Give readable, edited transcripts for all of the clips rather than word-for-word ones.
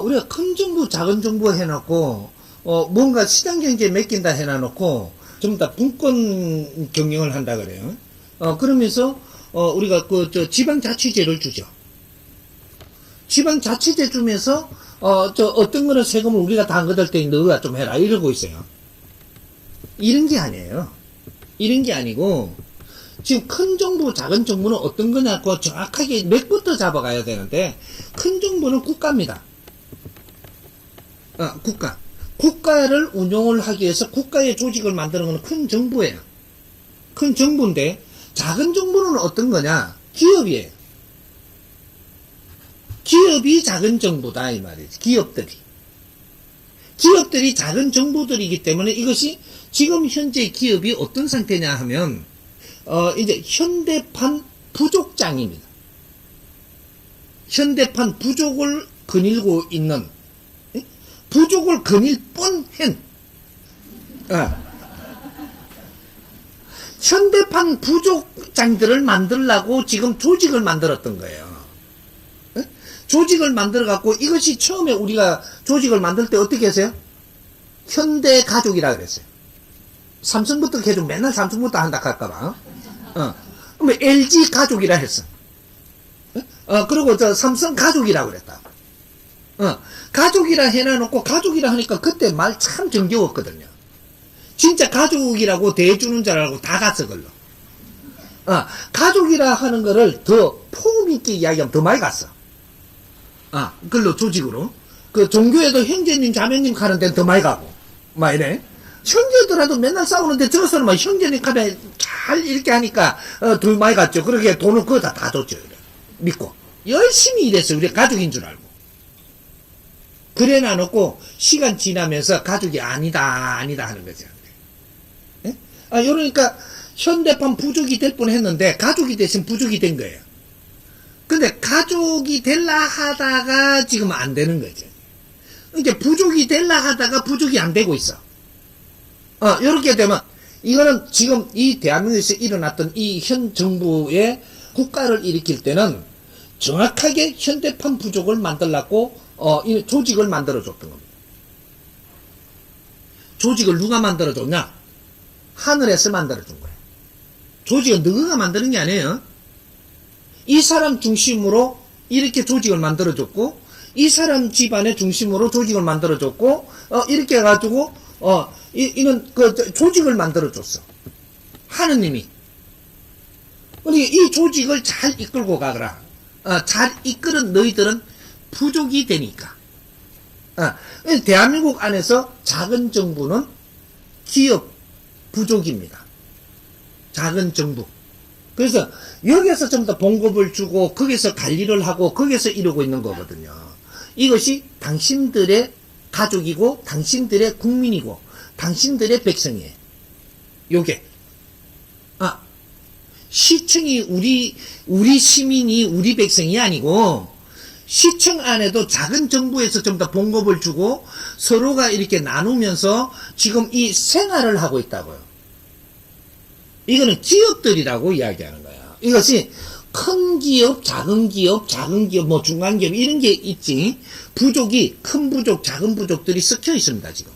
우리가 큰 정부, 작은 정부 해놓고, 뭔가 시장 경제에 맡긴다 해놔놓고, 전부 다 분권 경영을 한다 그래요. 그러면서, 우리가 지방자치제를 주죠. 지방자치제 주면서, 어떤 거는 세금을 우리가 다 걷을 때 너가 좀 해라. 이러고 있어요. 이런 게 아니에요. 이런 게 아니고, 지금 큰 정부, 작은 정부는 어떤 거냐고 정확하게 맥부터 잡아가야 되는데, 큰 정부는 국가입니다. 국가. 국가를 운용을 하기 위해서 국가의 조직을 만드는 건 큰 정부예요. 큰 정부인데, 작은 정부는 어떤 거냐? 기업이에요. 기업이 작은 정부다, 이 말이지. 기업들이 작은 정부들이기 때문에 이것이 지금 현재 기업이 어떤 상태냐 하면, 이제 현대판 부족장입니다. 현대판 부족을 거닐고 있는, 부족을 거닐 뻔한, 현대판 부족장들을 만들려고 지금 조직을 만들었던 거예요. 조직을 만들어갖고 이것이 처음에 우리가 조직을 만들 때 어떻게 했어요? 현대가족이라 그랬어요. 삼성부터 계속 맨날 삼성부터 한다 할까봐. 그러면 LG 가족이라 했어. 그리고 삼성 가족이라고 그랬다. 가족이라 해놔놓고 가족이라 하니까 그때 말 참 정겨웠거든요. 진짜 가족이라고 대해주는 줄 알고 다 갔어, 걸로. 가족이라 하는 거를 더 포움있게 이야기하면 더 많이 갔어. 그걸로 조직으로. 그 종교에도 형제님, 자매님 가는 데는 더 많이 가고. 막 이래. 형제들하고 맨날 싸우는데 저서는 막 형제님 가면 잘 이렇게 하니까, 더 많이 갔죠. 그렇게 돈을 그거 다 줬죠. 이래. 믿고. 열심히 일했어요. 우리 가족인 줄 알고. 그래 놔놓고 시간 지나면서 가족이 아니다 하는 거죠. 예? 이러니까 현대판 부족이 될 뻔했는데 가족이 대신 부족이 된 거예요. 근데 가족이 될라 하다가 지금 안 되는 거죠. 이제 부족이 될라 하다가 부족이 안 되고 있어. 이렇게 되면 이거는 지금 이 대한민국에서 일어났던 이 현 정부의 국가를 일으킬 때는 정확하게 현대판 부족을 만들려고 이 조직을 만들어줬던 겁니다. 조직을 누가 만들어줬냐? 하늘에서 만들어준 거예요. 조직은 누가 만드는 게 아니에요. 이 사람 중심으로 이렇게 조직을 만들어줬고, 이 사람 집안의 중심으로 조직을 만들어줬고, 이렇게 해가지고, 이는 그 조직을 만들어줬어. 하느님이. 그러니까 이 조직을 잘 이끌고 가거라. 잘 이끌은 너희들은 부족이 되니까. 대한민국 안에서 작은 정부는 기업 부족입니다. 작은 정부. 그래서 여기서 좀 더 봉급을 주고 거기서 관리를 하고 거기서 이러고 있는 거거든요. 이것이 당신들의 가족이고 당신들의 국민이고 당신들의 백성이에요. 요게. 시청이 우리 시민이 우리 백성이 아니고 시청 안에도 작은 정부에서 좀 더 봉급을 주고 서로가 이렇게 나누면서 지금 이 생활을 하고 있다고요. 이거는 기업들이라고 이야기하는 거예요. 이것이 큰 기업, 작은 기업, 뭐 중간 기업 이런 게 있지. 부족이 큰 부족, 작은 부족들이 섞여 있습니다, 지금.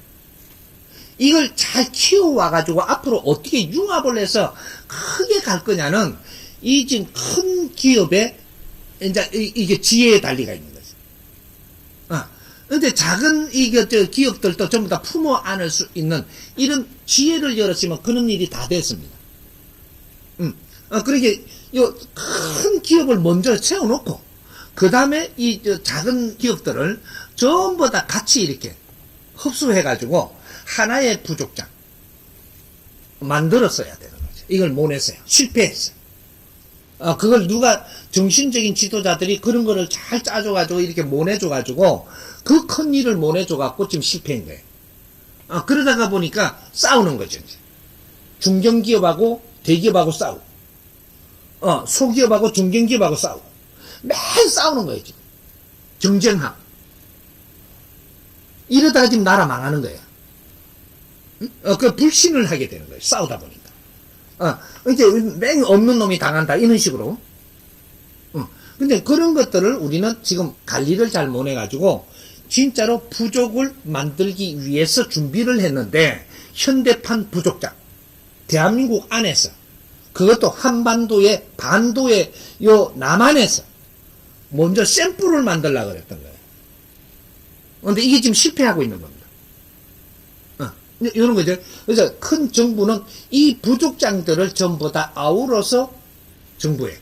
이걸 잘 키워와가지고 앞으로 어떻게 융합을 해서 크게 갈 거냐는 이 지금 큰 기업에 이제 이게 지혜의 달리가 있는 거지. 근데 작은 기업들도 전부 다 품어 안을 수 있는 이런 지혜를 열었으면 그런 일이 다 됐습니다. 그러게 큰 기업을 먼저 세워놓고 그 다음에 이 작은 기업들을 전부 다 같이 이렇게 흡수해가지고 하나의 부족장 만들었어야 되는 거죠. 이걸 못 했어요. 실패했어요. 그걸 누가 정신적인 지도자들이 그런 거를 잘 짜줘가지고 이렇게 못 해줘가지고 그 큰 일을 못 해줘갖고 지금 실패한 거예요. 그러다가 보니까 싸우는 거죠. 이제. 중견기업하고 대기업하고 싸우고 소기업하고 중견기업하고 싸우고 매일 싸우는 거예요. 지금. 경쟁하고 이러다가 지금 나라 망하는 거예요. 그 불신을 하게 되는 거예요. 싸우다 보니까. 이제 맹 없는 놈이 당한다. 이런 식으로. 근데 그런 것들을 우리는 지금 관리를 잘 못해가지고 진짜로 부족을 만들기 위해서 준비를 했는데, 현대판 부족장, 대한민국 안에서, 그것도 한반도의 반도의 요 남한에서 먼저 샘플을 만들려고 그랬던 거예요. 근데 이게 지금 실패하고 있는 겁니다. 이런 거죠. 그래서 큰 정부는 이 부족장들을 전부 다 아우러서 정부에,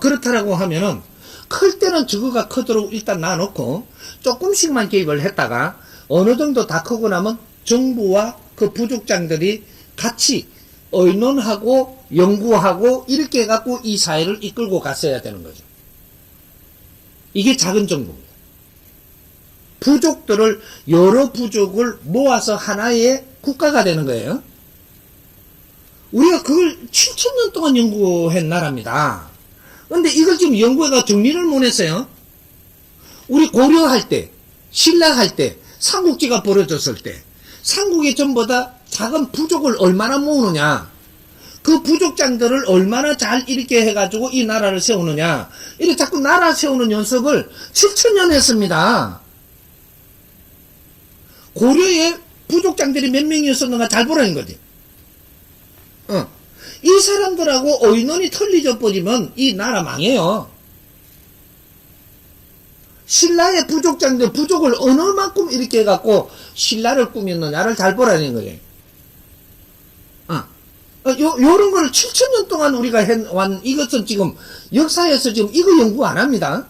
그렇다라고 하면은, 클 때는 저거가 크도록 일단 놔놓고, 조금씩만 개입을 했다가, 어느 정도 다 크고 나면 정부와 그 부족장들이 같이 의논하고, 연구하고, 이렇게 해갖고 이 사회를 이끌고 갔어야 되는 거죠. 이게 작은 정부입니다. 부족들을, 여러 부족을 모아서 하나의 국가가 되는 거예요. 우리가 그걸 7,000년 동안 연구한 나라입니다. 근데 이걸 지금 연구해가 정리를 못 했어요. 우리 고려할 때, 신라할 때, 삼국지가 벌어졌을 때, 삼국이 전부 다 작은 부족을 얼마나 모으느냐, 그 부족장들을 얼마나 잘 이렇게 해가지고 이 나라를 세우느냐, 이렇게 자꾸 나라 세우는 연습을 7,000년 했습니다. 고려에 부족장들이 몇 명이었었는가 잘 보라는 거지. 이 사람들하고 의논이 틀리져 버리면 이 나라 망해요. 신라의 부족장들, 부족을 어느 만큼 이렇게 해갖고 신라를 꾸몄느냐를 잘 보라는 거예요. 요런 거를 7,000년 동안 우리가 해왔, 이것은 지금 역사에서 지금 이거 연구 안 합니다.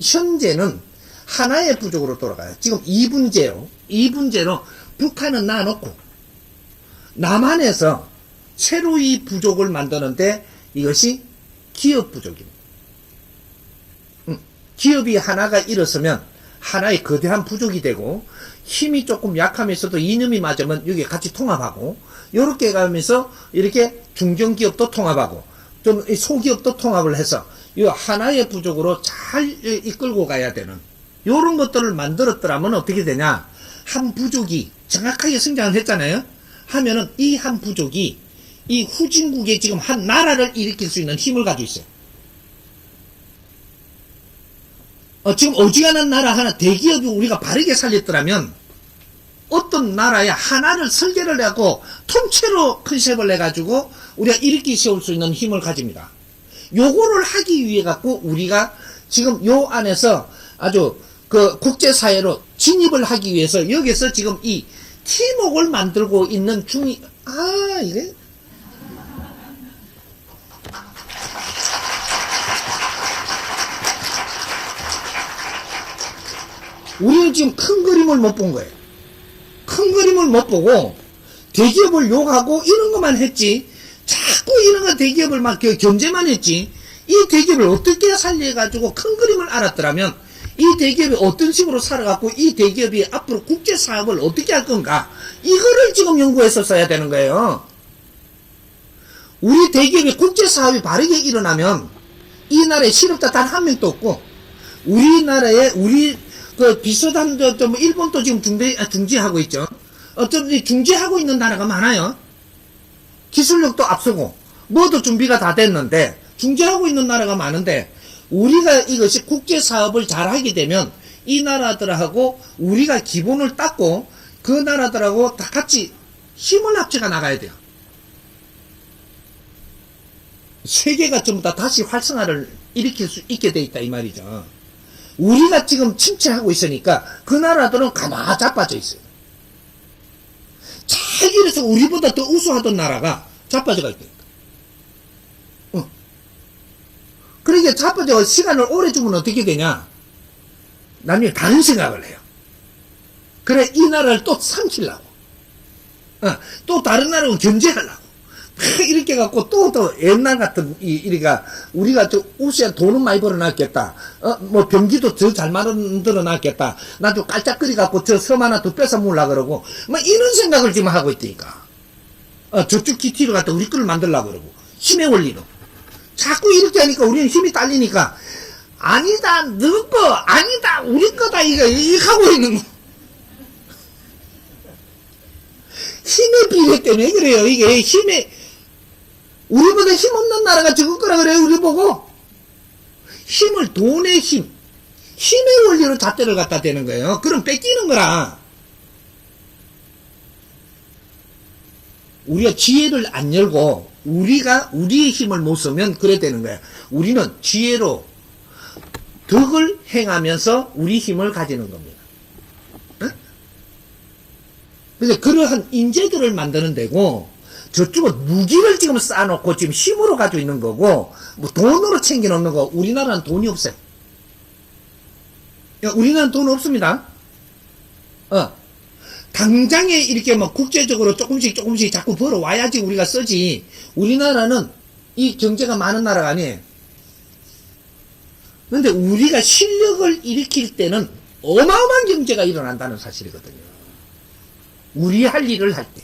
현재는 하나의 부족으로 돌아가요. 지금 이분제로 북한은 놔놓고 남한에서 새로이 부족을 만드는데 이것이 기업 부족입니다. 기업이 하나가 일어서면 하나의 거대한 부족이 되고, 힘이 조금 약하면서도 이념이 맞으면 여기 같이 통합하고, 이렇게 가면서 이렇게 중견기업도 통합하고 좀 소기업도 통합을 해서 이 하나의 부족으로 잘 이끌고 가야 되는 이런 것들을 만들었더라면 어떻게 되냐, 한 부족이 정확하게 성장을 했잖아요. 하면은 이 한 부족이 이 후진국의 지금 한 나라를 일으킬 수 있는 힘을 가지고 있어요. 지금 어지간한 나라 하나, 대기업이 우리가 바르게 살렸더라면 어떤 나라에 하나를 설계를 하고 통째로 컨셉을 내가지고 우리가 일으키 세울 수 있는 힘을 가집니다. 요거를 하기 위해 갖고 우리가 지금 요 안에서 아주 그 국제사회로 진입을 하기 위해서 여기서 지금 이 팀웍을 만들고 있는 중이, 이게 우리는 지금 큰 그림을 못 본 거예요. 큰 그림을 못 보고 대기업을 욕하고 이런 것만 했지, 자꾸 이런 거 대기업을 막 견제만 했지, 이 대기업을 어떻게 살려가지고 큰 그림을 알았더라면 이 대기업이 어떤 식으로 살아갖고 이 대기업이 앞으로 국제사업을 어떻게 할 건가, 이거를 지금 연구했었어야 되는 거예요. 우리 대기업이 국제사업이 바르게 일어나면 이 나라에 실업자 단 한 명도 없고, 우리나라에 우리 그 비슷한 뭐 일본도 지금 중지하고 있죠. 중지하고 있는 나라가 많아요. 기술력도 앞서고 뭐도 준비가 다 됐는데 중지하고 있는 나라가 많은데, 우리가 이것이 국제사업을 잘 하게 되면 이 나라들하고 우리가 기본을 닦고 그 나라들하고 다 같이 힘을 합쳐가 나가야 돼요. 세계가 전부 다 다시 활성화를 일으킬 수 있게 돼 있다 이 말이죠. 우리가 지금 침체하고 있으니까 그 나라들은 가만히 자빠져 있어요. 잘 이래서 우리보다 더 우수하던 나라가 자빠져가 있다니까. 그러니까 자빠져 시간을 오래 주면 어떻게 되냐, 나중에 다른 생각을 해요. 그래 이 나라를 또 삼키려고, 또 다른 나라를 견제하려고 이렇게 갖고 또 옛날 같은 우리가 저 우수한 돈은 많이 벌어놨겠다, 뭐 병기도 더 잘 만들어놨겠다, 나도 깔짝거리 갖고 저 섬 하나 더 뺏어 먹으려고 그러고 뭐 이런 생각을 지금 하고 있다니까. 저쪽 기티를 갖다 우리 거를 만들려고 그러고, 힘의 원리로 자꾸 이렇게 하니까 우리는 힘이 딸리니까, 아니다 너 거 아니다 우리 거다 이거 하고 있는 거. 힘의 비례 때문에 그래요. 이게 힘의, 우리보다 힘없는 나라가 적을 거라 그래요. 우리 보고 힘을, 돈의 힘, 힘의 원리로 잣대를 갖다 대는 거예요. 그럼 뺏기는 거라. 우리가 지혜를 안 열고 우리가 우리의 힘을 못 쓰면 그래 되는 거야. 우리는 지혜로 덕을 행하면서 우리 힘을 가지는 겁니다. 그래서 그러한 인재들을 만드는 데고, 저쪽은 무기를 지금 쌓아놓고 지금 힘으로 가지고 있는 거고, 뭐 돈으로 챙겨놓는 거, 우리나라는 돈이 없어요. 우리나라는 돈 없습니다. 당장에 이렇게 뭐 국제적으로 조금씩 자꾸 벌어와야지 우리가 쓰지. 우리나라는 이 경제가 많은 나라가 아니에요. 근데 우리가 실력을 일으킬 때는 어마어마한 경제가 일어난다는 사실이거든요. 우리 할 일을 할 때.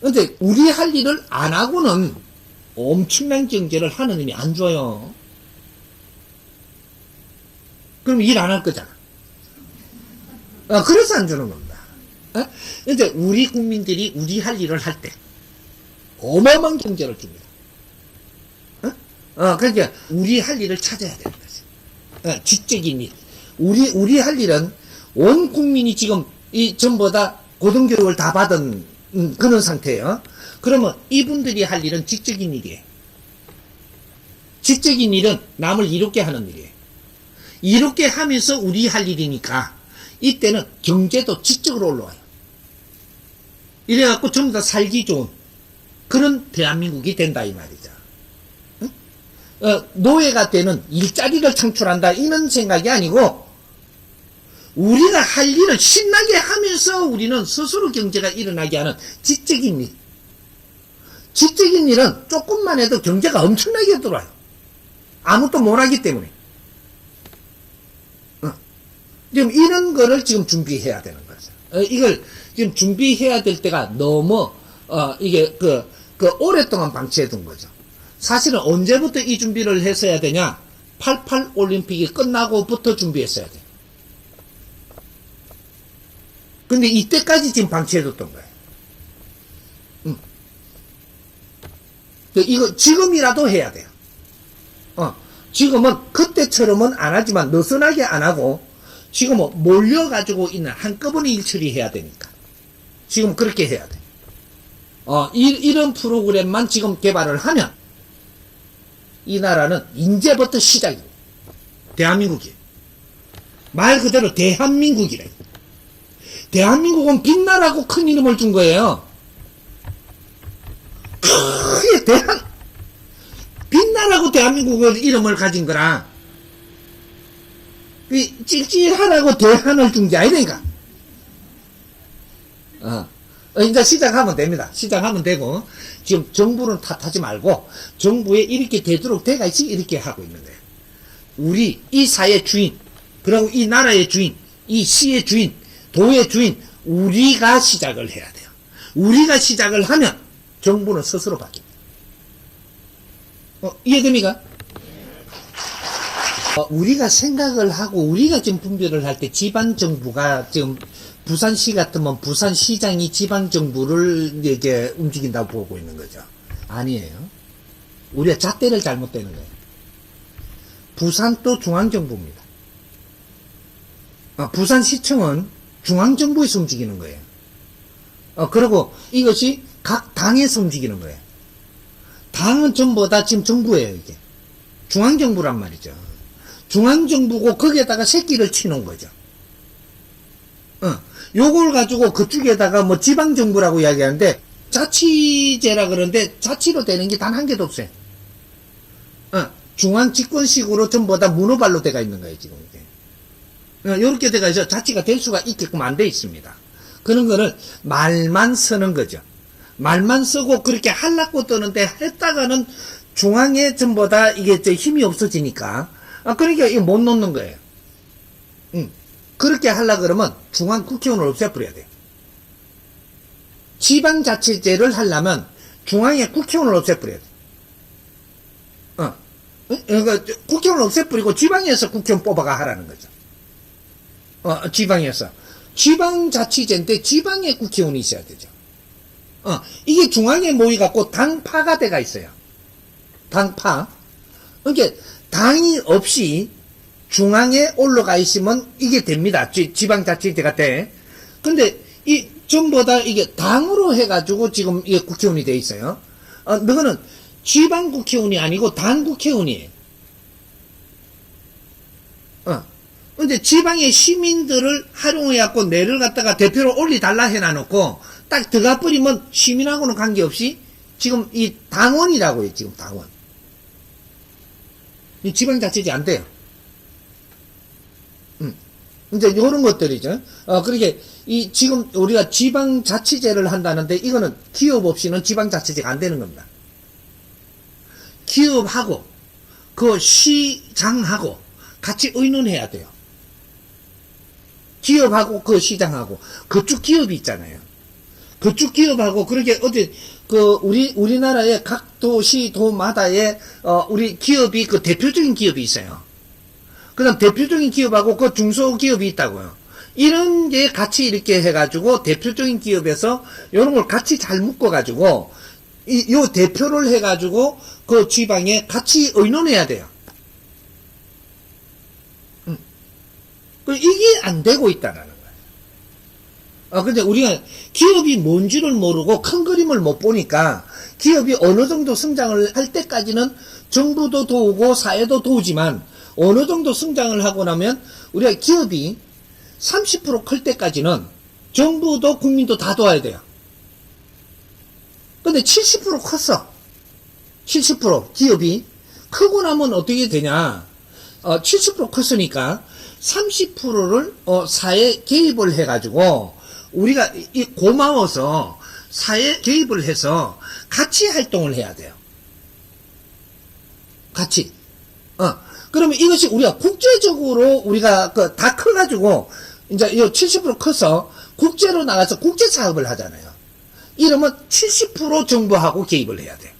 근데 우리 할 일을 안 하고는 엄청난 경제를 하느님이 안 줘요. 그럼 일 안 할 거잖아. 그래서 안 주는 겁니다. 근데 우리 국민들이 우리 할 일을 할 때 어마어마한 경제를 줍니다. 그러니까 우리 할 일을 찾아야 되는 거지. 지적인 일. 우리 할 일은 온 국민이 지금 이 전부 다 고등교육을 다 받은 그런 상태예요. 그러면 이분들이 할 일은 지적인 일이에요. 지적인 일은 남을 이롭게 하는 일이에요. 이롭게 하면서 우리 할 일이니까 이때는 경제도 지적으로 올라와요. 이래갖고 전부 다 살기 좋은 그런 대한민국이 된다 이 말이죠. 노예가 되는 일자리를 창출한다 이런 생각이 아니고, 우리가 할 일을 신나게 하면서 우리는 스스로 경제가 일어나게 하는 지적인 일. 지적인 일은 조금만 해도 경제가 엄청나게 들어와요. 아무것도 못하기 때문에. 지금 이런 거를 지금 준비해야 되는 거죠. 이걸 지금 준비해야 될 때가 너무, 이게 오랫동안 방치해둔 거죠. 사실은 언제부터 이 준비를 했어야 되냐? 88 올림픽이 끝나고부터 준비했어야 돼. 근데 이때까지 지금 방치해뒀던 거예요. 이거 지금이라도 해야 돼요. 지금은 그때처럼은 안 하지만 느슨하게 안 하고, 지금은 몰려가지고 있는 한꺼번에 일 처리해야 되니까. 지금 그렇게 해야 돼. 이런 프로그램만 지금 개발을 하면, 이 나라는 이제부터 시작입니다. 대한민국이. 말 그대로 대한민국이래. 대한민국은 빛나라고 큰 이름을 준 거예요. 크게 빛나라고 대한민국을 이름을 가진 거라. 찔찔하라고 대한을 준 게 아니니까. 이제 시작하면 됩니다. 시작하면 되고, 지금 정부는 탓하지 말고, 정부에 이렇게 되도록 돼가지 이렇게 하고 있는 거예요. 우리, 이 사회 주인, 그리고 이 나라의 주인, 이 시의 주인, 도의 주인, 우리가 시작을 해야 돼요. 우리가 시작을 하면, 정부는 스스로 바뀝니다. 이해됩니까? 우리가 생각을 하고, 우리가 지금 분별을 할 때, 지방정부가 지금, 부산시 같으면 부산시장이 지방정부를 이제 움직인다고 보고 있는 거죠. 아니에요. 우리가 잣대를 잘못되는 거예요. 부산도 중앙정부입니다. 부산시청은 중앙정부에서 움직이는 거예요. 그리고 이것이 각 당에서 움직이는 거예요. 당은 전부 다 지금 정부예요, 이게. 중앙정부란 말이죠. 중앙정부고 거기에다가 새끼를 치는 거죠. 요걸 가지고 그쪽에다가 뭐 지방정부라고 이야기하는데, 자치제라 그러는데, 자치로 되는 게 단 한 개도 없어요. 중앙집권식으로 전부 다 문어발로 돼가 있는 거예요, 지금 이게. 요렇게 돼가 있어 자치가 될 수가 있게끔 안 돼 있습니다. 그런 거를 말만 쓰는 거죠. 말만 쓰고 그렇게 하려고 뜨는데 했다가는 중앙에 전부 다 이게 힘이 없어지니까, 그러니까 이거 못 놓는 거예요. 그렇게 하려고 그러면 중앙 국회의원을 없애버려야 돼요. 지방자치제를 하려면 중앙에 국회의원을 없애버려야 돼요. 그러니까 국회의원을 없애버리고 지방에서 국회의원 뽑아가 하라는 거죠. 지방에서. 지방자치제인데 지방에 국회의원이 있어야 되죠. 이게 중앙에 모여갖고 당파가 돼가 있어요. 당파. 그러니까 당이 없이 중앙에 올라가 있으면 이게 됩니다. 지방자치제가 돼. 근데 이 전부 다 이게 당으로 해가지고 지금 이게 국회의원이 돼 있어요. 너는 지방 국회의원이 아니고 당 국회의원이에요. 근데 지방의 시민들을 활용해갖고 내를 갖다가 대표로 올리달라 해놔놓고 딱 들어가 버리면 시민하고는 관계없이 지금 이 당원이라고요. 지금 당원. 이 지방자치제 안 돼요. 이제 요런 것들이죠. 그렇게 이 지금 우리가 지방자치제를 한다는데 이거는 기업 없이는 지방자치제가 안 되는 겁니다. 기업하고 그 시장하고 같이 의논해야 돼요. 기업하고 그 시장하고 그쪽 기업이 있잖아요. 그쪽 기업하고 그렇게 어디 우리나라의 각 도시 도마다의 우리 기업이 그 대표적인 기업이 있어요. 그다음 대표적인 기업하고 그 중소기업이 있다고요. 이런 게 같이 이렇게 해가지고 대표적인 기업에서 이런 걸 같이 잘 묶어가지고 요 대표를 해가지고 그 지방에 같이 의논해야 돼요. 이게 안 되고 있다라는 거예요. 근데 우리가 기업이 뭔지를 모르고 큰 그림을 못 보니까 기업이 어느 정도 성장을 할 때까지는 정부도 도우고 사회도 도우지만 어느 정도 성장을 하고 나면 우리가 기업이 30% 클 때까지는 정부도 국민도 다 도와야 돼요. 근데 70% 컸어. 70% 기업이 크고 나면 어떻게 되냐. 70% 컸으니까 30%를 사회 개입을 해가지고 우리가 고마워서 사회 개입을 해서 같이 활동을 해야 돼요. 같이. 그러면 이것이 우리가 국제적으로 우리가 다 커가지고 이제 이 70% 커서 국제로 나가서 국제 사업을 하잖아요. 이러면 70% 정부하고 개입을 해야 돼요.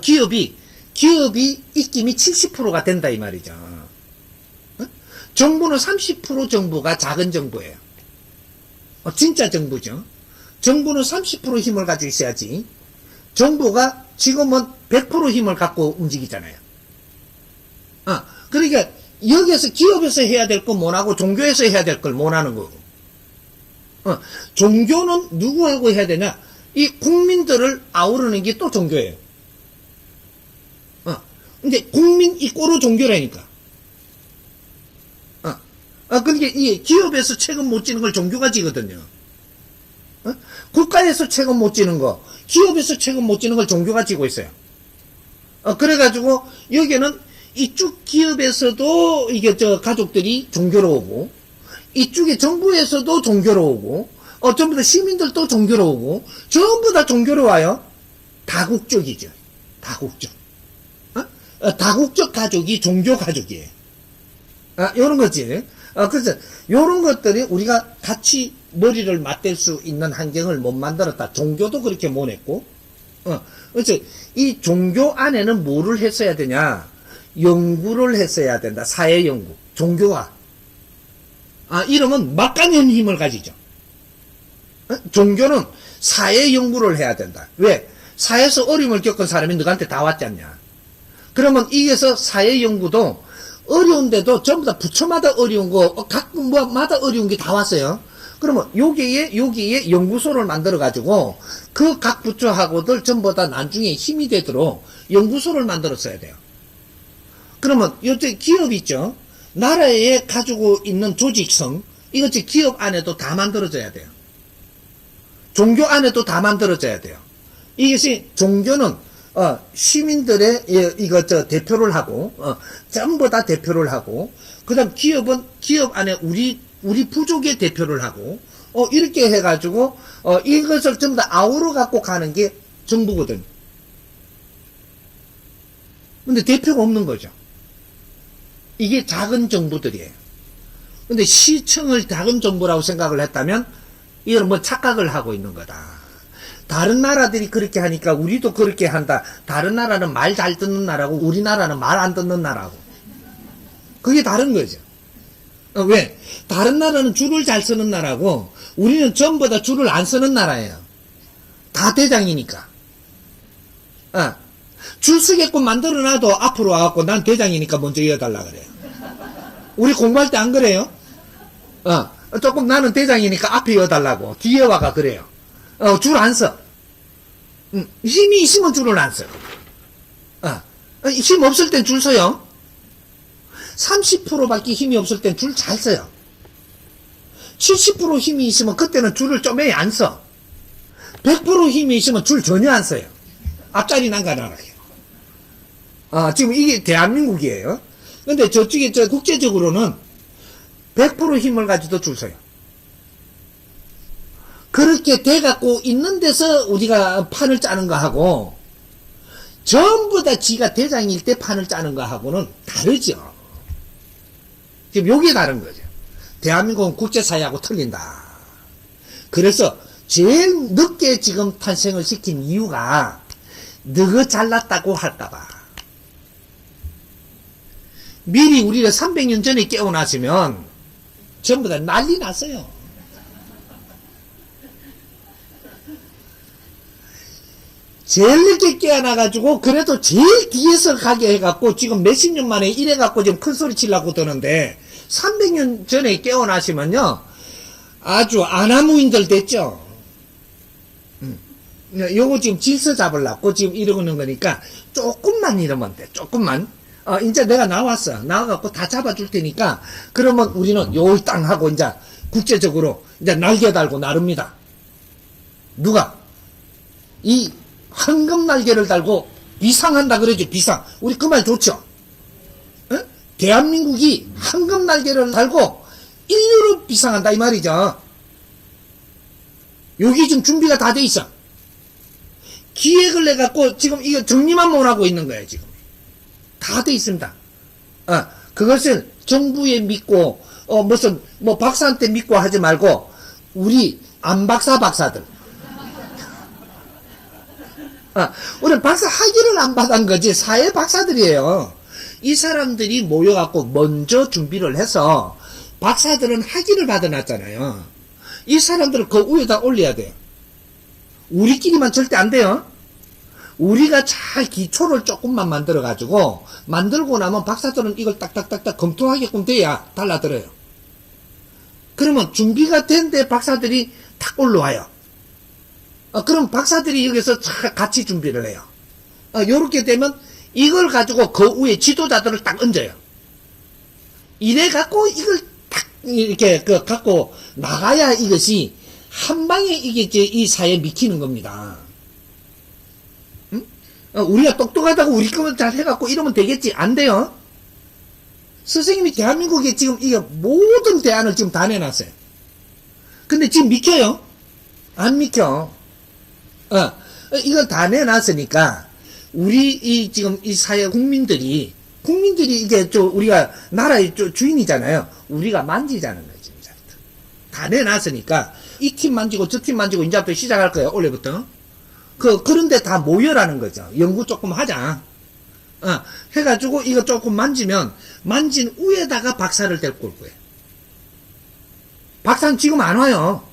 기업이 입김이 70%가 된다 이 말이죠. 정부는 30% 정부가 작은 정부예요. 진짜 정부죠. 정부는 30% 힘을 가지고 있어야지. 정부가 지금은 100% 힘을 갖고 움직이잖아요. 그러니까 여기에서 기업에서 해야 될 거 못하고 종교에서 해야 될 걸 못하는 거고. 종교는 누구하고 해야 되냐? 이 국민들을 아우르는 게 또 종교예요. 근데 국민 이꼬로 종교라니까. 그러니까 이 기업에서 책임 못 지는 걸 종교가 지거든요. 국가에서 책임 못 지는 거, 기업에서 책임 못 지는 걸 종교가 지고 있어요. 그래가지고 여기는 이쪽 기업에서도 이게 가족들이 종교로 오고, 이쪽에 정부에서도 종교로 오고, 전부 다 시민들도 종교로 오고, 전부 다 종교로 와요. 다국적이죠. 다국적. 다국적 가족이 종교 가족이에요. 요런 거지. 그래서 요런 것들이 우리가 같이 머리를 맞댈 수 있는 환경을 못 만들었다. 종교도 그렇게 못 했고. 그래서 이 종교 안에는 뭐를 했어야 되냐? 연구를 했어야 된다. 사회 연구. 종교가. 이러면 막강한 힘을 가지죠. 종교는 사회 연구를 해야 된다. 왜? 사회에서 어려움을 겪은 사람이 너한테 다 왔지 않냐? 그러면 이게서 사회 연구도 어려운데도 전부 다 부처마다 어려운 거, 각 마다 어려운 게 다 왔어요. 그러면 여기에 연구소를 만들어가지고 그 각 부처하고들 전부 다 나중에 힘이 되도록 연구소를 만들었어야 돼요. 그러면 요새 기업 있죠? 나라에 가지고 있는 조직성, 이것이 기업 안에도 다 만들어져야 돼요. 종교 안에도 다 만들어져야 돼요. 이것이 종교는 시민들의 대표를 하고 전부 다 대표를 하고 그다음 기업은 기업 안에 우리 부족의 대표를 하고 이렇게 해가지고 이것을 전부 다 아우러 갖고 가는 게 정부거든. 근데 대표가 없는 거죠. 이게 작은 정부들이에요. 근데 시청을 작은 정부라고 생각을 했다면 이건 뭐 착각을 하고 있는 거다. 다른 나라들이 그렇게 하니까 우리도 그렇게 한다. 다른 나라는 말 잘 듣는 나라고 우리나라는 말 안 듣는 나라고. 그게 다른 거죠. 왜? 다른 나라는 줄을 잘 쓰는 나라고 우리는 전부 다 줄을 안 쓰는 나라예요. 다 대장이니까. 줄 서게끔 만들어놔도 앞으로 와갖고 난 대장이니까 먼저 이어달라 그래요. 우리 공부할 때 안 그래요? 조금 나는 대장이니까 앞에 이어달라고 뒤에 와가 그래요. 줄 안 서. 힘이 있으면 줄을 안 서. 힘 없을 땐 줄 서요. 30%밖에 힘이 없을 땐 줄 잘 서요. 70% 힘이 있으면 그때는 줄을 쪼매야 안 서. 100% 힘이 있으면 줄 전혀 안 써요. 앞자리 난간하게. 지금 이게 대한민국이에요. 근데 저쪽에 국제적으로는 100% 힘을 가지고 줄 서요. 그렇게 돼갖고 있는 데서 우리가 판을 짜는 거하고 전부 다 지가 대장일 때 판을 짜는 거하고는 다르죠. 지금 요게 다른 거죠. 대한민국은 국제사회하고 틀린다. 그래서 제일 늦게 지금 탄생을 시킨 이유가 너가 잘났다고 할까봐. 미리 우리가 300년 전에 깨어났으면 전부 다 난리 났어요. 제일 늦게 깨어나가지고 그래도 제일 뒤에서 가게 해갖고 지금 몇십 년 만에 이래갖고 지금 큰 소리 치려고 드는데 300년 전에 깨어나시면요 아주 아나무인들 됐죠. 요거 지금 질서 잡으려고 지금 이러는 거니까 조금만 이러면 돼. 조금만. 이제 내가 나왔어. 나와갖고 다 잡아줄 테니까 그러면 우리는 요 땅 하고 이제 국제적으로 이제 날개 달고 나릅니다. 누가? 이 황금 날개를 달고 비상한다 그러죠. 비상. 우리 그 말 좋죠. 에? 대한민국이 황금 날개를 달고 인류로 비상한다 이 말이죠. 여기 지금 준비가 다 돼 있어. 기획을 해갖고 지금 이거 정리만 못하고 있는 거예요. 지금 다 돼 있습니다. 그것을 정부에 믿고 무슨 뭐 박사한테 믿고 하지 말고 우리 박사들 우리 박사 학위를 안 받은 거지 사회 박사들이에요. 이 사람들이 모여갖고 먼저 준비를 해서 박사들은 학위를 받아놨잖아요. 이 사람들을 그 위에다 올려야 돼요. 우리끼리만 절대 안 돼요. 우리가 잘 기초를 조금만 만들어가지고 만들고 나면 박사들은 이걸 딱딱딱딱 검토하게끔 돼야 달라들어요. 그러면 준비가 된 데 박사들이 탁 올라와요. 그럼 박사들이 여기서 같이 준비를 해요. 요렇게 되면 이걸 가지고 그 위에 지도자들을 딱 얹어요. 이래 갖고 이걸 딱 이렇게 갖고 나가야 이것이 한 방에 이게 이 사회에 미키는 겁니다. 응? 우리가 똑똑하다고 우리 거만 잘 해갖고 이러면 되겠지? 안 돼요. 선생님이 대한민국에 지금 이게 모든 대안을 지금 다 내놨어요. 근데 지금 미켜요? 안 미켜. 이걸 다 내놨으니까 우리 지금 이 사회 국민들이 이게 우리가 나라의 주인이잖아요. 우리가 만지자는 거지. 다 내놨으니까 이 팀 만지고 저 팀 만지고 이제부터 시작할 거예요. 올해부터. 그런데 다 모여라는 거죠. 연구 조금 하자. 해가지고 이거 조금 만지면 만진 위에다가 박사를 데리고 올 거예요. 박사는 지금 안 와요.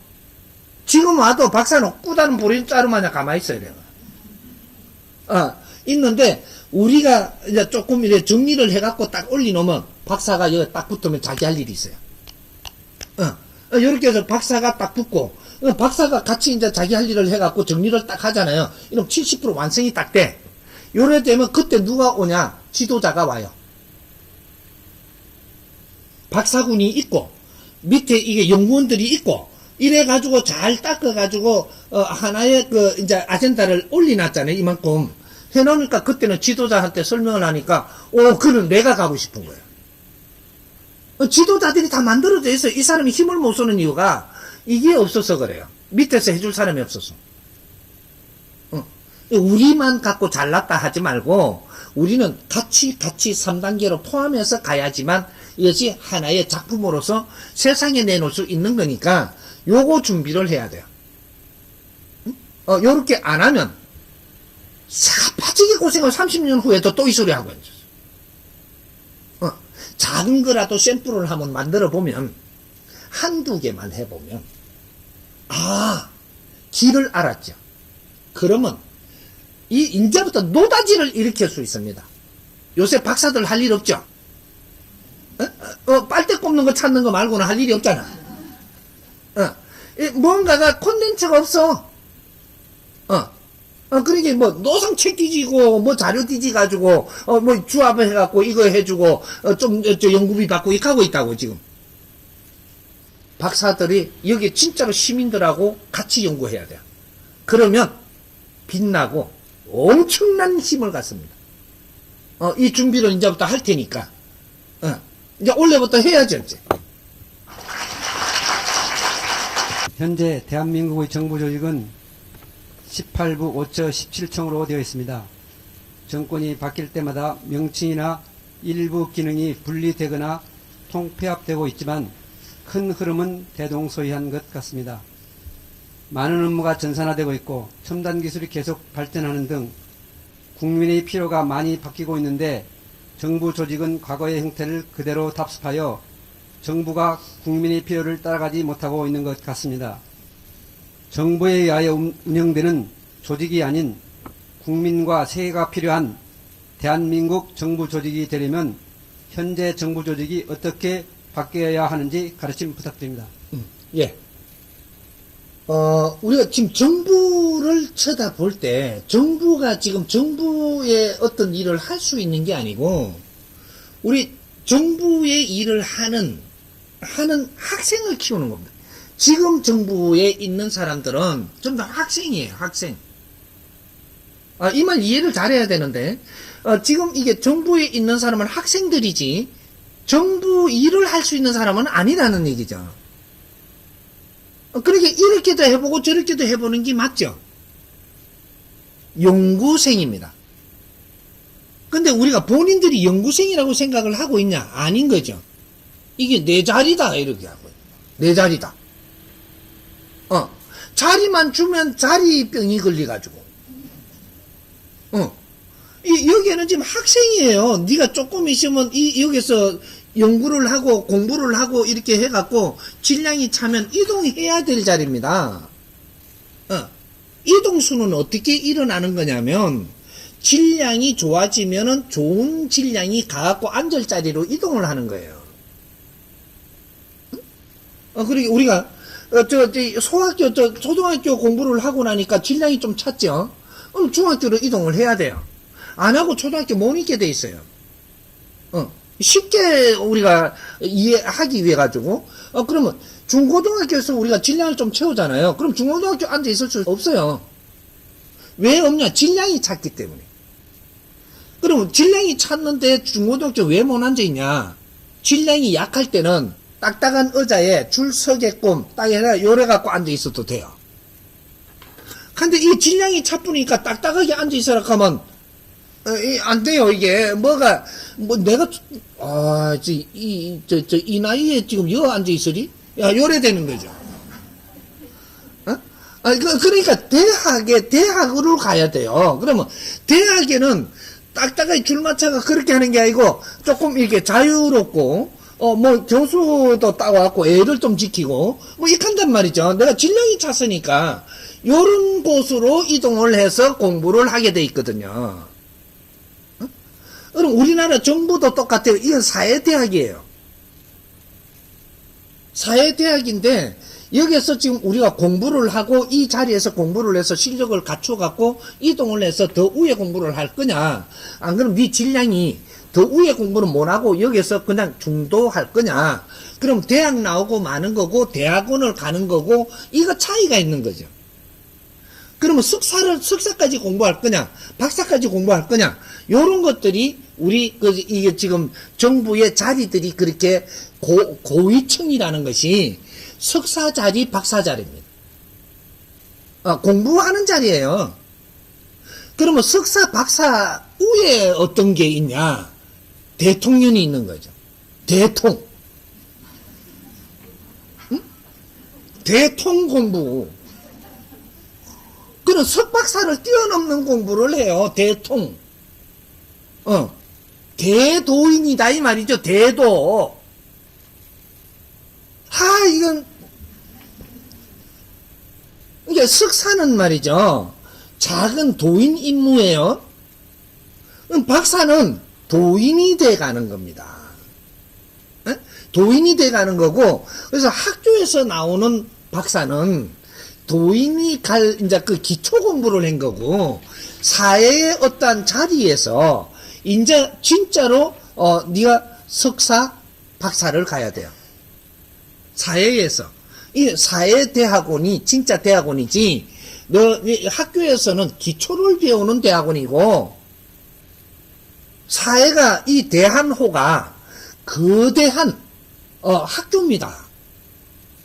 지금 와도 박사는 꾸다는 보리 자루마냥 가만히 있어야 돼요. 있는데 우리가 이제 조금 이렇게 정리를 해갖고 딱 올려놓으면 박사가 여기 딱 붙으면 자기 할 일이 있어요. 이렇게 해서 박사가 딱 붙고 박사가 같이 이제 자기 할 일을 해갖고 정리를 딱 하잖아요. 이러면 70% 완성이 딱 돼. 요래 되면 그때 누가 오냐? 지도자가 와요. 박사군이 있고 밑에 이게 연구원들이 있고 이래가지고 잘 닦아가지고 하나의 이제 아젠다를 올려놨잖아요. 이만큼 해놓으니까 그때는 지도자한테 설명을 하니까 그는 내가 가고 싶은 거예요. 지도자들이 다 만들어져 있어요. 이 사람이 힘을 못 쓰는 이유가 이게 없어서 그래요. 밑에서 해줄 사람이 없어서. 우리만 갖고 잘났다 하지 말고 우리는 같이 3단계로 포함해서 가야지만 이것이 하나의 작품으로서 세상에 내놓을 수 있는 거니까 요거 준비를 해야 돼요. 요렇게 안 하면 사파지게 고생을 30년 후에도 또 이 소리 하고 있어요. 작은 거라도 샘플을 한번 만들어 보면 한두 개만 해보면, 길을 알았죠. 그러면 이제부터 노다지를 일으킬 수 있습니다. 요새 박사들 할 일 없죠? 빨대 꼽는 거 찾는 거 말고는 할 일이 없잖아. 뭔가가 콘텐츠가 없어. 그러니까 뭐 노상책 뒤지고 뭐 자료 뒤지가지고 뭐 주합을 해갖고 이거 해주고 저 연구비 받고 이렇게 하고 있다고 지금. 박사들이 여기 진짜로 시민들하고 같이 연구해야 돼요. 그러면 빛나고 엄청난 힘을 갖습니다. 이 준비를 이제부터 할 테니까 이제 올해부터 해야죠 이제. 현재 대한민국의 정부 조직은 18부 5처 17총으로 되어 있습니다. 정권이 바뀔 때마다 명칭이나 일부 기능이 분리되거나 통폐합되고 있지만 큰 흐름은 대동소이한 것 같습니다. 많은 업무가 전산화되고 있고 첨단 기술이 계속 발전하는 등 국민의 필요가 많이 바뀌고 있는데 정부 조직은 과거의 형태를 그대로 답습하여 정부가 국민의 필요를 따라가지 못하고 있는 것 같습니다. 정부에 의하여 운영되는 조직이 아닌 국민과 세계가 필요한 대한민국 정부 조직이 되려면 현재 정부 조직이 어떻게 바뀌어야 하는지 가르침 부탁드립니다. 예. 우리가 지금 정부를 쳐다볼 때, 정부가 지금 정부의 어떤 일을 할 수 있는 게 아니고, 우리 정부의 일을 하는 학생을 키우는 겁니다. 지금 정부에 있는 사람들은 전부 다 학생이에요, 학생. 이 말 이해를 잘해야 되는데, 지금 이게 정부에 있는 사람은 학생들이지, 정부 일을 할 수 있는 사람은 아니라는 얘기죠. 그렇게 이렇게도 해보고 저렇게도 해보는 게 맞죠? 연구생입니다. 근데 우리가 본인들이 연구생이라고 생각을 하고 있냐? 아닌 거죠. 이게 내 자리다, 이렇게 하고. 내 자리다. 자리만 주면 자리병이 걸려가지고. 여기에는 지금 학생이에요. 네가 조금 있으면 여기서 연구를 하고 공부를 하고 이렇게 해갖고 질량이 차면 이동해야 될 자리입니다. 이동수는 어떻게 일어나는 거냐면 질량이 좋아지면은 좋은 질량이 가갖고 앉을 자리로 이동을 하는 거예요. 그리고 우리가 초등학교 공부를 하고 나니까 질량이 좀 찼죠. 그럼 중학교로 이동을 해야 돼요. 안 하고 초등학교 못 있게 돼 있어요. 쉽게 우리가 이해하기 위해 가지고 그러면 중고등학교에서 우리가 질량을 좀 채우잖아요. 그럼 중고등학교 앉아 있을 수 없어요. 왜 없냐? 질량이 찼기 때문에. 그러면 질량이 찼는데 중고등학교 왜 못 앉아 있냐? 질량이 약할 때는 딱딱한 의자에 줄 서게끔 딱 해라 요래 갖고 앉아 있어도 돼요. 근데 이 질량이 차쁘니까 딱딱하게 앉아 있으라 하면 안 돼요, 이게. 내가, 이 나이에 지금 여 앉아 있으리? 야, 요래 되는 거죠. 그러니까 대학으로 가야 돼요. 그러면 대학에는 딱딱하게 줄 맞춰가 그렇게 하는 게 아니고 조금 이렇게 자유롭고, 교수도 따와갖고 애를 좀 지키고, 이렇게 한단 말이죠. 내가 질량이 찼으니까, 요런 곳으로 이동을 해서 공부를 하게 돼 있거든요. 그럼 우리나라 정부도 똑같아요. 이건 사회대학이에요. 사회대학인데 여기서 지금 우리가 공부를 하고 이 자리에서 공부를 해서 실력을 갖춰갖고 이동을 해서 더 위에 공부를 할 거냐, 안 그러면 네 질량이 더 위에 공부를 못하고 여기서 그냥 중도할 거냐, 그럼 대학 나오고 마는 거고 대학원을 가는 거고 이거 차이가 있는 거죠. 그러면 석사까지 공부할 거냐, 박사까지 공부할 거냐, 요런 것들이 이게 지금 정부의 자리들이 그렇게 고위층이라는 것이 석사 자리, 박사 자리입니다. 공부하는 자리예요. 그러면 석사, 박사 위에 어떤 게 있냐? 대통령이 있는 거죠. 응? 대통 공부. 그런 석박사를 뛰어넘는 공부를 해요. 대도인이다 이 말이죠. 대도. 이건 이게 석사는 말이죠. 작은 도인 임무예요. 그럼 박사는 도인이 돼가는 겁니다. 에? 도인이 돼가는 거고, 그래서 학교에서 나오는 박사는 도인이 갈 이제 그 기초 공부를 한 거고, 사회의 어떠한 자리에서 이제 진짜로 네가 석사, 박사를 가야 돼요. 사회에서. 이 사회대학원이 진짜 대학원이지, 이 학교에서는 기초를 배우는 대학원이고, 사회가 이 대한호가 거대한 학교입니다.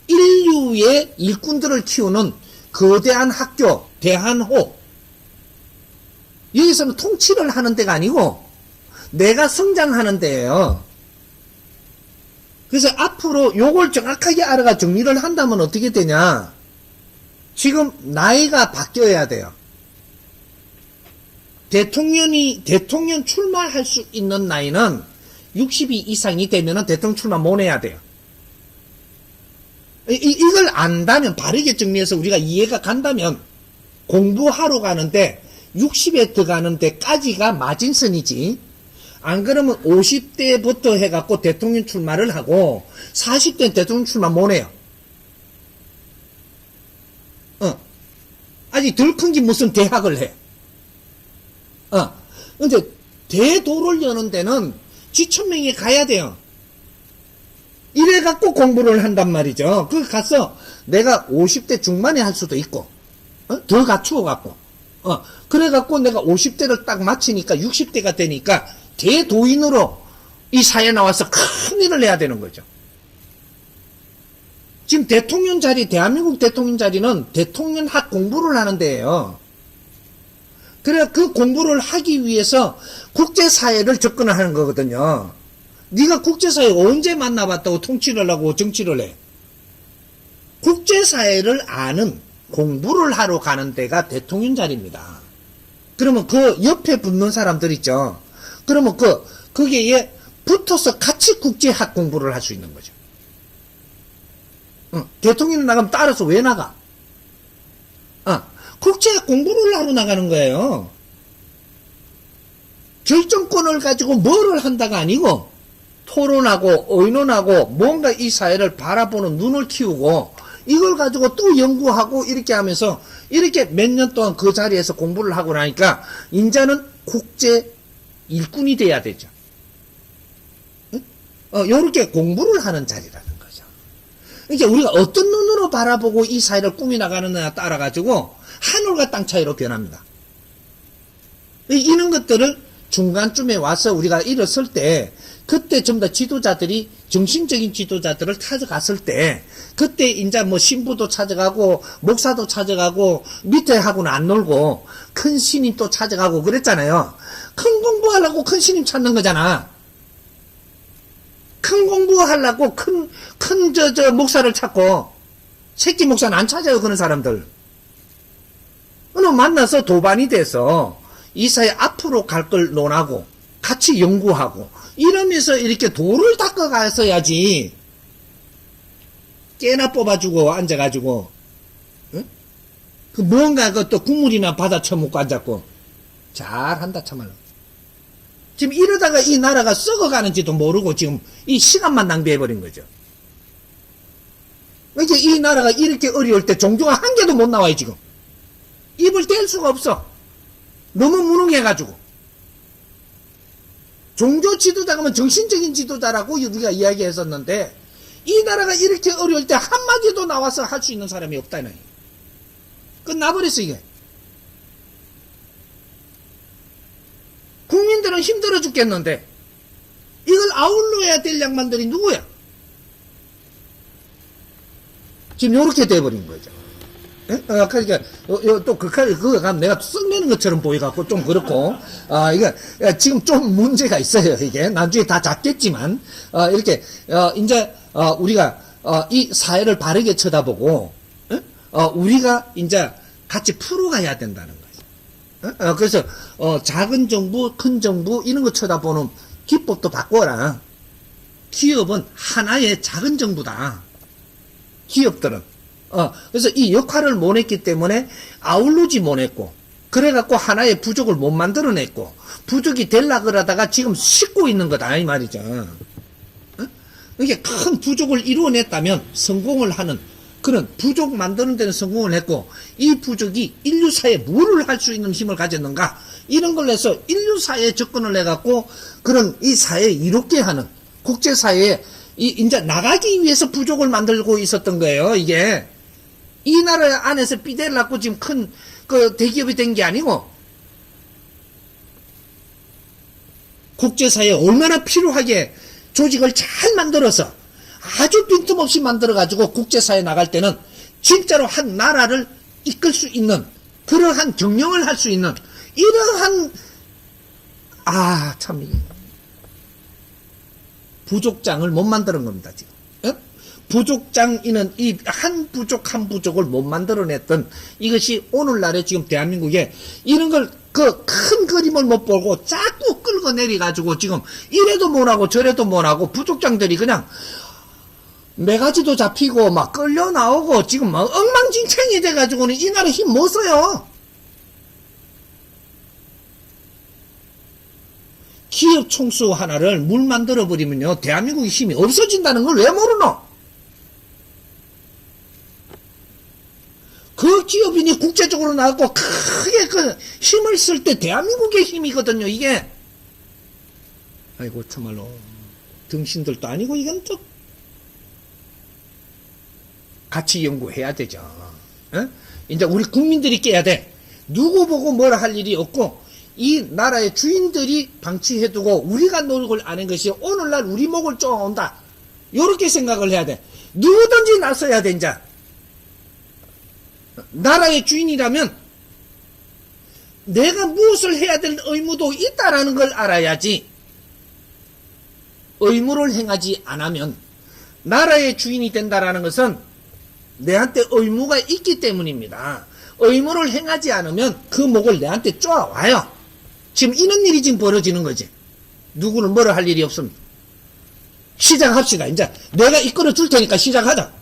인류의 일꾼들을 키우는 거대한 학교, 대한호. 여기서는 통치를 하는 데가 아니고 내가 성장하는 데예요. 그래서 앞으로 요걸 정확하게 알아가 정리를 한다면 어떻게 되냐? 지금 나이가 바뀌어야 돼요. 대통령 출마할 수 있는 나이는 60이 이상이 되면은 대통령 출마 못 해야 돼요. 이걸 안다면, 바르게 정리해서 우리가 이해가 간다면, 공부하러 가는데 60에 들어가는 데까지가 마진선이지. 안 그러면 50대부터 해갖고 대통령 출마를 하고 40대는 대통령 출마 못 해요. 아직 덜 큰 게 무슨 대학을 해. 근데 대도를 여는 데는 지천명에 가야 돼요. 이래갖고 공부를 한단 말이죠. 그 가서 내가 50대 중반에 할 수도 있고, 더 갖추어갖고, 그래갖고 내가 50대를 딱 마치니까 60대가 되니까 대도인으로 이 사회에 나와서 큰 일을 해야 되는 거죠. 지금 대통령 자리, 대한민국 대통령 자리는 대통령학 공부를 하는 데예요. 그래, 그 공부를 하기 위해서 국제사회를 접근을 하는 거거든요. 네가 국제사회 언제 만나봤다고 통치를 하고 정치를 해? 국제사회를 아는 공부를 하러 가는 데가 대통령 자리입니다. 그러면 그 옆에 붙는 사람들 있죠. 그러면 거기에 붙어서 같이 국제학 공부를 할 수 있는 거죠. 대통령 나가면 따라서 왜 나가? 국제학 공부를 하러 나가는 거예요. 결정권을 가지고 뭐를 한다가 아니고 토론하고 의논하고 뭔가 이 사회를 바라보는 눈을 키우고 이걸 가지고 또 연구하고 이렇게 하면서 이렇게 몇 년 동안 그 자리에서 공부를 하고 나니까 이제는 국제 일꾼이 돼야 되죠. 요렇게 공부를 하는 자리라는 거죠. 그러니까 우리가 어떤 눈으로 바라보고 이 사회를 꾸며나가느냐에 따라 가지고 하늘과 땅 차이로 변합니다. 이런 것들을 중간쯤에 와서 우리가 일어설 때 그때 전부 다 지도자들이 정신적인 지도자들을 찾아갔을 때 그때 이제 뭐 신부도 찾아가고 목사도 찾아가고 밑에 하고는 안 놀고 큰 신임 또 찾아가고 그랬잖아요. 큰 공부하려고 큰 신임 찾는 거잖아. 큰 공부하려고 큰 목사를 찾고 새끼 목사는 안 찾아요. 그런 사람들. 어느 만나서 도반이 돼서 이 사회 앞으로 갈 걸 논하고 같이 연구하고 이러면서 이렇게 돌을 닦아가서야지 깨나 뽑아주고 앉아가지고 응? 그 뭔가 또 국물이나 받아 처먹고 앉았고 잘한다 참말로. 지금 이러다가 이 나라가 썩어가는지도 모르고 지금 이 시간만 낭비해버린 거죠. 이제 이 나라가 이렇게 어려울 때 종교가 한 개도 못 나와요 지금. 입을 뗄 수가 없어. 너무 무능해가지고. 종교 지도자가 면 정신적인 지도자라고 우리가 이야기했었는데 이 나라가 이렇게 어려울 때 한마디도 나와서 할 수 있는 사람이 없다는 거예요. 끝나버렸어 이게. 국민들은 힘들어 죽겠는데 이걸 아울러야 될 양반들이 누구야? 지금 요렇게 돼버린 거죠. 그러니까 또 그거 가면 내가 썩내는 것처럼 보여갖고 좀 그렇고 이게 지금 좀 문제가 있어요. 이게 나중에 다 잡겠지만 이렇게 이제 우리가 이 사회를 바르게 쳐다보고 우리가 이제 같이 풀어가야 된다는 거죠. 그래서 작은 정부, 큰 정부 이런 거 쳐다보는 기법도 바꿔라. 기업은 하나의 작은 정부다. 기업들은. 그래서 이 역할을 못 했기 때문에 아울르지 못했고, 그래갖고 하나의 부족을 못 만들어냈고, 부족이 되려 그러다가 지금 싣고 있는 거다, 이 말이죠. 어? 이게 큰 부족을 이루어냈다면 성공을 하는 그런 부족 만드는 데는 성공을 했고, 이 부족이 인류사에 뭐를 할 수 있는 힘을 가졌는가, 이런 걸 해서 인류사회에 접근을 해갖고, 그런 이 사회에 이롭게 하는, 국제사회에 이제 나가기 위해서 부족을 만들고 있었던 거예요, 이게. 이 나라 안에서 삐대를 낳고 지금 큰, 대기업이 된 게 아니고, 국제사회에 얼마나 필요하게 조직을 잘 만들어서, 아주 빈틈없이 만들어가지고 국제사회에 나갈 때는 진짜로 한 나라를 이끌 수 있는, 그러한 경영을 할 수 있는, 이러한, 참, 부족장을 못 만드는 겁니다, 지금. 어? 부족장이는 이 한 부족 한 부족을 못 만들어냈던 이것이 오늘날의 지금 대한민국에 이런 걸 그 큰 그림을 못 보고 자꾸 끌고 내려가지고 지금 이래도 못하고 저래도 못하고 부족장들이 그냥 매가지도 잡히고 막 끌려 나오고 지금 막 엉망진창이 돼가지고는 이 나라 힘 못 써요. 기업 총수 하나를 물 만들어 버리면요 대한민국의 힘이 없어진다는 걸 왜 모르노? 그 기업인이 국제적으로 나가고 크게 그 힘을 쓸 때 대한민국의 힘이거든요, 이게. 아이고, 참말로. 등신들도 아니고, 이건 또. 같이 연구해야 되죠. 어? 이제 우리 국민들이 깨야 돼. 누구 보고 뭐라 할 일이 없고, 이 나라의 주인들이 방치해두고 우리가 노력을 안 한 것이 오늘날 우리 목을 쪼아온다. 요렇게 생각을 해야 돼. 누구든지 나서야 돼, 이제. 나라의 주인이라면 내가 무엇을 해야 될 의무도 있다라는 걸 알아야지. 의무를 행하지 않으면 나라의 주인이 된다라는 것은 내한테 의무가 있기 때문입니다. 의무를 행하지 않으면 그 목을 내한테 쪼아와요. 지금 이런 일이 지금 벌어지는 거지. 누구는 뭐라 할 일이 없습니다. 시작합시다. 이제 내가 이끌어 줄 테니까 시작하자.